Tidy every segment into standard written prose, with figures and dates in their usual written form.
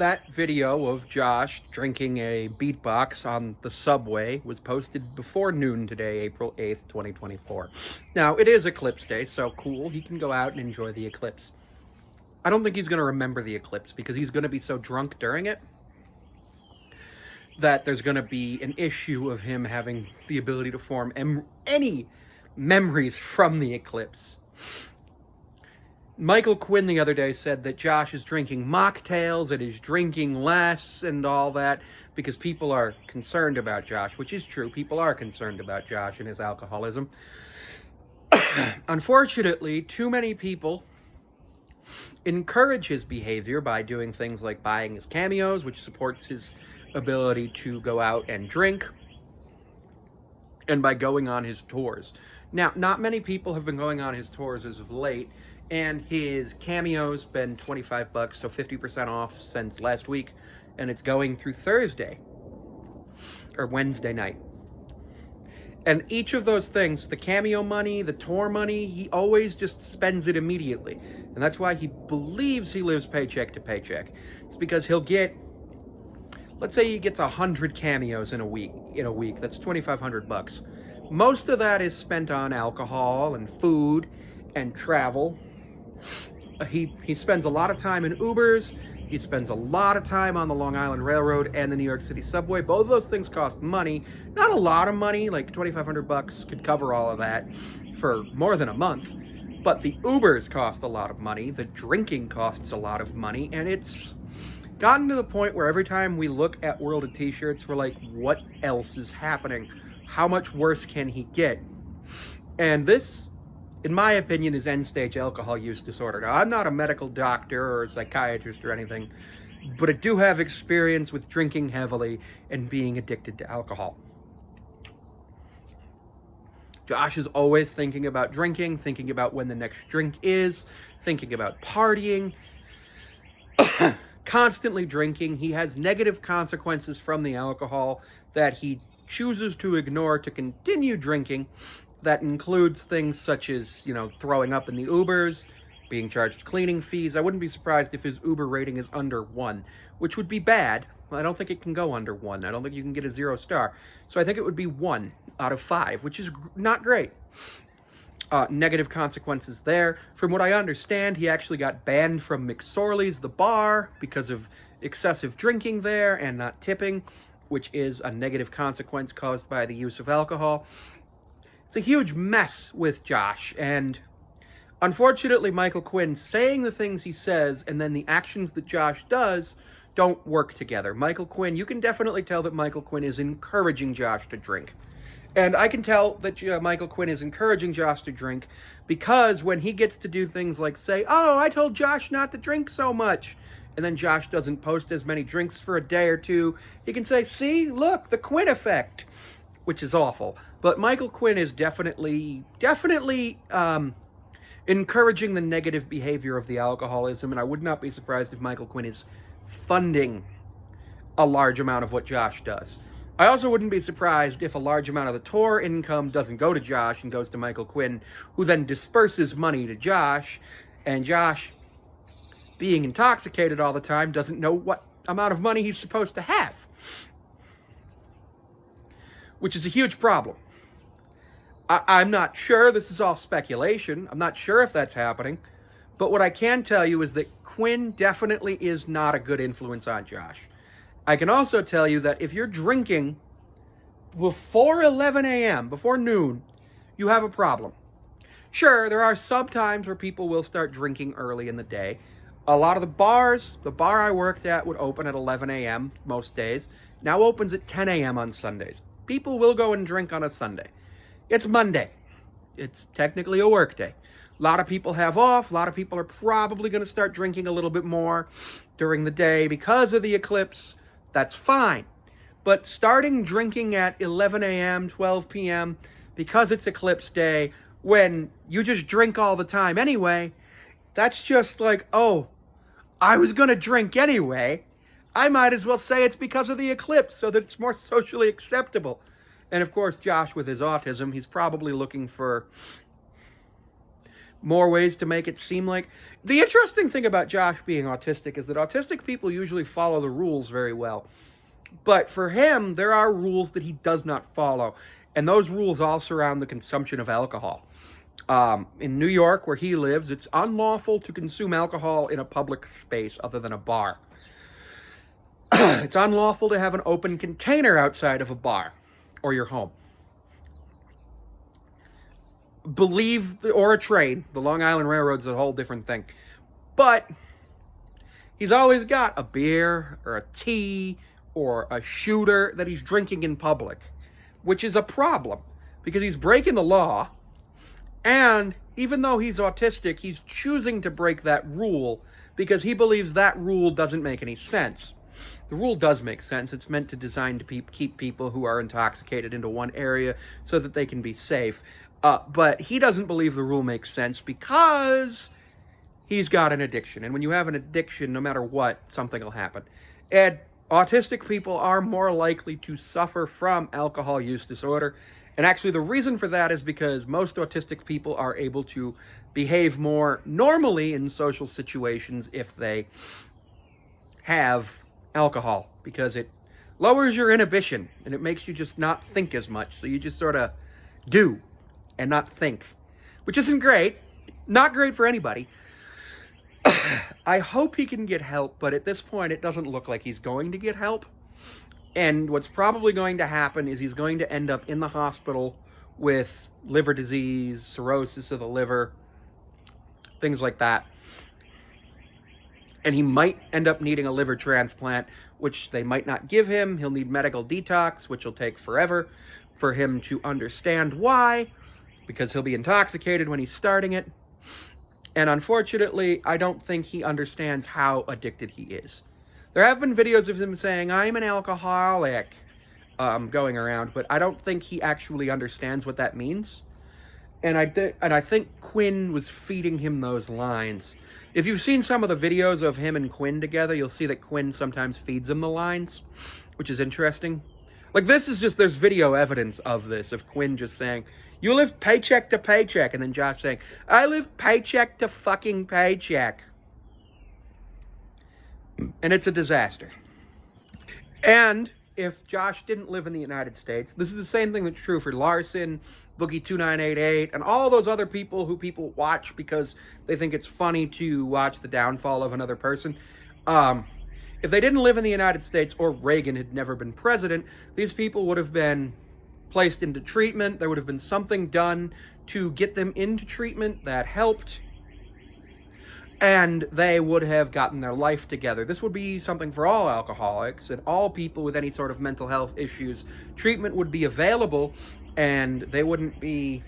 that video of Josh drinking a beatbox on the subway was posted before noon today, April 8th, 2024. Now, it is Eclipse Day, so cool. He can go out and enjoy the eclipse. I don't think he's going to remember the eclipse because he's going to be so drunk during it that there's going to be an issue of him having the ability to form any memories from the eclipse. Michael Quinn the other day said that Josh is drinking mocktails and is drinking less and all that because people are concerned about Josh, which is true. People are concerned about Josh and his alcoholism. Unfortunately, too many people encourage his behavior by doing things like buying his cameos, which supports his ability to go out and drink, and by going on his tours. Now, not many people have been going on his tours as of late, and his cameo's been $25, so 50% off since last week, and it's going through Thursday or Wednesday night. And each of those things, the cameo money, the tour money, he always just spends it immediately. And that's why he believes he lives paycheck to paycheck. It's because he'll get, let's say he gets 100 cameos in a week. That's $2,500. Most of that is spent on alcohol and food and travel. He spends a lot of time in Ubers. He spends a lot of time on the Long Island Railroad and the New York City subway. Both of those things cost money. Not a lot of money, like $2,500 could cover all of that for more than a month. But the Ubers cost a lot of money. The drinking costs a lot of money. And it's gotten to the point where every time we look at World of T-shirts, we're like, what else is happening? How much worse can he get? And this, in my opinion, is end-stage alcohol use disorder. Now, I'm not a medical doctor or a psychiatrist or anything, but I do have experience with drinking heavily and being addicted to alcohol. Josh is always thinking about drinking, thinking about when the next drink is, thinking about partying, constantly drinking. He has negative consequences from the alcohol that he chooses to ignore to continue drinking. That includes things such as, throwing up in the Ubers, being charged cleaning fees. I wouldn't be surprised if his Uber rating is under 1, which would be bad. I don't think it can go under 1. I don't think you can get a 0 star. So I think it would be 1 out of 5, which is not great. Negative consequences there. From what I understand, he actually got banned from McSorley's, the bar, because of excessive drinking there and not tipping, which is a negative consequence caused by the use of alcohol. It's a huge mess with Josh, and unfortunately, Michael Quinn saying the things he says and then the actions that Josh does don't work together. Michael Quinn, you can definitely tell that Michael Quinn is encouraging Josh to drink. And I can tell that Michael Quinn is encouraging Josh to drink because when he gets to do things like say, oh, I told Josh not to drink so much, and then Josh doesn't post as many drinks for a day or two, he can say, see, look, the Quinn effect, which is awful. But Michael Quinn is definitely encouraging the negative behavior of the alcoholism, and I would not be surprised if Michael Quinn is funding a large amount of what Josh does. I also wouldn't be surprised if a large amount of the tour income doesn't go to Josh and goes to Michael Quinn, who then disperses money to Josh, and Josh, being intoxicated all the time, doesn't know what amount of money he's supposed to have, which is a huge problem. I'm not sure. This is all speculation. I'm not sure if that's happening. But what I can tell you is that Quinn definitely is not a good influence on Josh. I can also tell you that if you're drinking before 11 a.m., before noon, you have a problem. Sure, there are some times where people will start drinking early in the day. A lot of the bar I worked at would open at 11 a.m. most days, now opens at 10 a.m. on Sundays. People will go and drink on a Sunday. It's Monday. It's technically a work day. A lot of people have off. A lot of people are probably going to start drinking a little bit more during the day because of the eclipse. That's fine. But starting drinking at 11 a.m., 12 p.m., because it's eclipse day, when you just drink all the time anyway, that's just like, oh, I was going to drink anyway. I might as well say it's because of the eclipse so that it's more socially acceptable. And of course, Josh, with his autism, he's probably looking for more ways to make it seem like. The interesting thing about Josh being autistic is that autistic people usually follow the rules very well. But for him, there are rules that he does not follow. And those rules all surround the consumption of alcohol. In New York, where he lives, it's unlawful to consume alcohol in a public space other than a bar. It's unlawful to have an open container outside of a bar or your home. Or a train. The Long Island Railroad's a whole different thing. But he's always got a beer or a tea or a shooter that he's drinking in public, which is a problem because he's breaking the law. And even though he's autistic, he's choosing to break that rule because he believes that rule doesn't make any sense. The rule does make sense. It's meant to design to keep people who are intoxicated into one area so that they can be safe. But he doesn't believe the rule makes sense because he's got an addiction. And when you have an addiction, no matter what, something will happen. And autistic people are more likely to suffer from alcohol use disorder. And actually, the reason for that is because most autistic people are able to behave more normally in social situations if they have alcohol, because it lowers your inhibition and it makes you just not think as much. So you just sort of do and not think, which isn't great. Not great for anybody. I hope he can get help, but at this point, it doesn't look like he's going to get help. And what's probably going to happen is he's going to end up in the hospital with liver disease, cirrhosis of the liver, things like that. And he might end up needing a liver transplant, which they might not give him. He'll need medical detox, which will take forever for him to understand why, because he'll be intoxicated when he's starting it. And unfortunately, I don't think he understands how addicted he is. There have been videos of him saying, "I'm an alcoholic," going around, but I don't think he actually understands what that means. And I think Quinn was feeding him those lines. If you've seen some of the videos of him and Quinn together, you'll see that Quinn sometimes feeds him the lines, which is interesting. Like, there's video evidence of this, of Quinn just saying, "You live paycheck to paycheck," and then Josh saying, "I live paycheck to fucking paycheck." And it's a disaster. And if Josh didn't live in the United States, this is the same thing that's true for Larson, Boogie2988, and all those other people who people watch because they think it's funny to watch the downfall of another person. If they didn't live in the United States or Reagan had never been president, these people would have been placed into treatment. There would have been something done to get them into treatment that helped, and they would have gotten their life together. This would be something for all alcoholics and all people with any sort of mental health issues. Treatment would be available, and they wouldn't be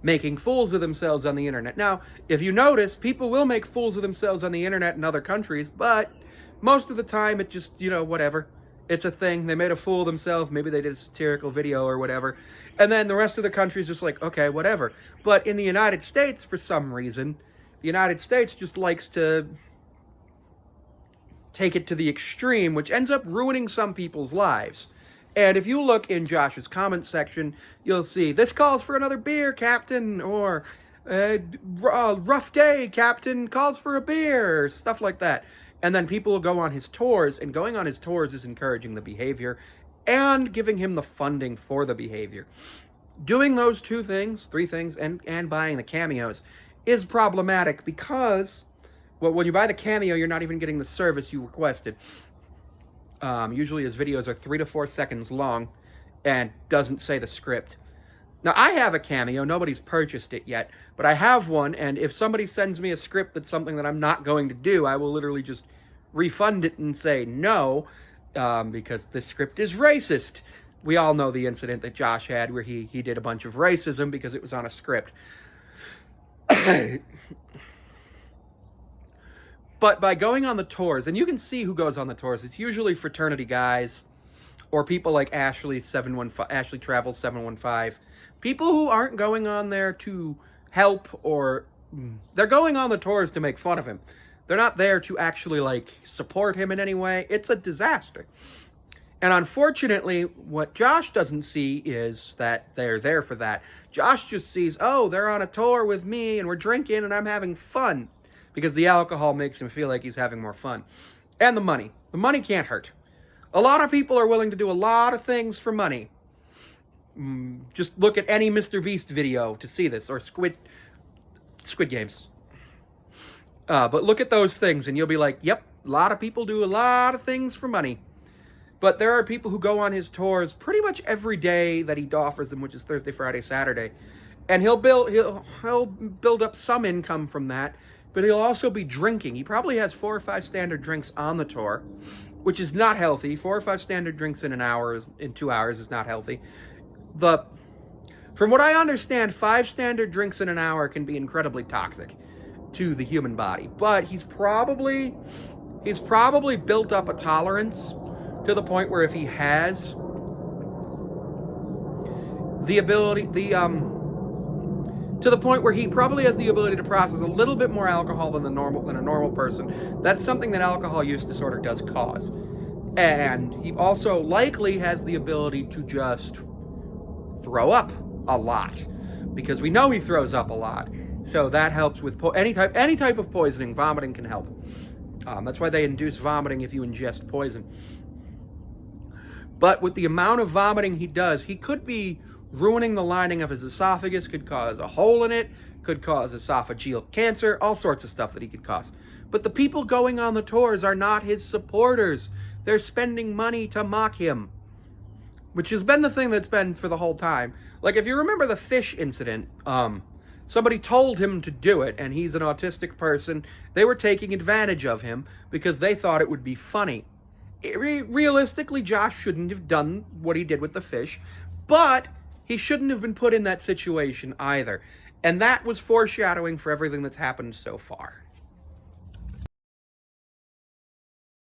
making fools of themselves on the internet. Now, if you notice, people will make fools of themselves on the internet in other countries, but most of the time it just, whatever. It's a thing. They made a fool of themselves. Maybe they did a satirical video or whatever. And then the rest of the country's just like, okay, whatever. But in the United States, for some reason, the United States just likes to take it to the extreme, which ends up ruining some people's lives. And if you look in Josh's comment section, you'll see, "This calls for another beer, Captain," or "Rough day, Captain, calls for a beer," stuff like that. And then people will go on his tours, and going on his tours is encouraging the behavior and giving him the funding for the behavior. Doing those three things, and buying the cameos is problematic because, well, when you buy the cameo, you're not even getting the service you requested. Usually his videos are 3 to 4 seconds long and doesn't say the script. Now, I have a cameo. Nobody's purchased it yet, but I have one, and if somebody sends me a script that's something that I'm not going to do, I will literally just refund it and say no, because this script is racist. We all know the incident that Josh had where he did a bunch of racism because it was on a script. But by going on the tours, and you can see who goes on the tours, it's usually fraternity guys or people like Ashley Travels 715. People who aren't going on there to help, or they're going on the tours to make fun of him. They're not there to actually support him in any way. It's a disaster. And unfortunately, what Josh doesn't see is that they're there for that. Josh just sees, oh, they're on a tour with me and we're drinking and I'm having fun, because the alcohol makes him feel like he's having more fun. And the money. The money can't hurt. A lot of people are willing to do a lot of things for money. Just look at any Mr. Beast video to see this, or Squid Games. But look at those things and you'll be like, yep, a lot of people do a lot of things for money. But there are people who go on his tours pretty much every day that he offers them, which is Thursday, Friday, Saturday. And he'll build up some income from that, but he'll also be drinking. He probably has 4 or 5 standard drinks on the tour, which is not healthy. 4 or 5 standard drinks in 2 hours is not healthy. From what I understand, 5 standard drinks in an hour can be incredibly toxic to the human body. But he's probably built up a tolerance to the point where if he has the ability, to the point where he probably has the ability to process a little bit more alcohol than a normal person. That's something that alcohol use disorder does cause. And he also likely has the ability to just throw up a lot, because we know he throws up a lot. So that helps with any type of poisoning. Vomiting can help. That's why they induce vomiting if you ingest poison. But with the amount of vomiting he does, he could be ruining the lining of his esophagus, could cause a hole in it, could cause esophageal cancer, all sorts of stuff that he could cause. But the people going on the tours are not his supporters. They're spending money to mock him, which has been the thing that's been for the whole time. Like, if you remember the fish incident, somebody told him to do it, and he's an autistic person. They were taking advantage of him because they thought it would be funny. Realistically, Josh shouldn't have done what he did with the fish, but he shouldn't have been put in that situation either. And that was foreshadowing for everything that's happened so far.